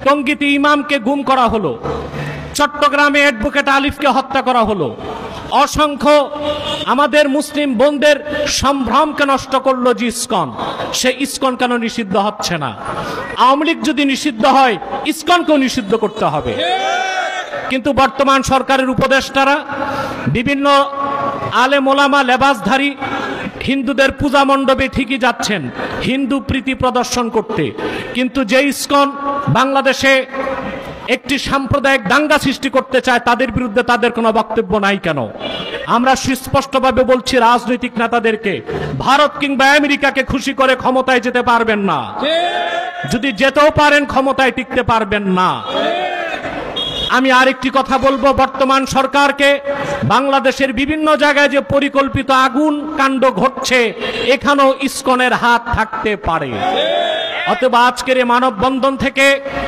টঙ্গীতে ইমামকে গুম করা হলো, চট্টগ্রামে অ্যাডভোকেট আলিফকে হত্যা করা হলো, অসংখ্য আমাদের মুসলিম বোনদের সম্ভ্রমকে নষ্ট করলো যে ইসকন, সে ইসকন কেন নিষিদ্ধ হচ্ছে না? আওয়ামী লীগ যদি নিষিদ্ধ হয়, ইসকনকেও নিষিদ্ধ করতে হবে। কিন্তু বর্তমান সরকারের উপদেষ্টারা বিভিন্ন আলেম ওলামা লেবাসধারী হিন্দুদের পূজা মণ্ডপে ঠিকই যাচ্ছেন হিন্দু প্রীতি প্রদর্শন করতে, কিন্তু যে ইসকন বাংলাদেশে একটি সাম্প্রদায়িক দাঙ্গা সৃষ্টি করতে চায় তাদের বিরুদ্ধে তাদের কোনো বক্তব্য নাই কেন? আমরা সুস্পষ্টভাবে বলছি রাজনৈতিক নেতাদেরকে, ভারত কিংবা আমেরিকাকে খুশি করে ক্ষমতায় যেতে পারবেন না, যদি যেতেও পারেন ক্ষমতায় টিকতে পারবেন না। আমি আরেকটি কথা বলবো, বর্তমান সরকারকে বাংলাদেশের বিভিন্ন জায়গায় যে পরিকল্পিত আগুন কাণ্ড ঘটছে এখানেও ইসকনের হাত থাকতে পারে। অতএব আজকের এই মানববন্ধন থেকে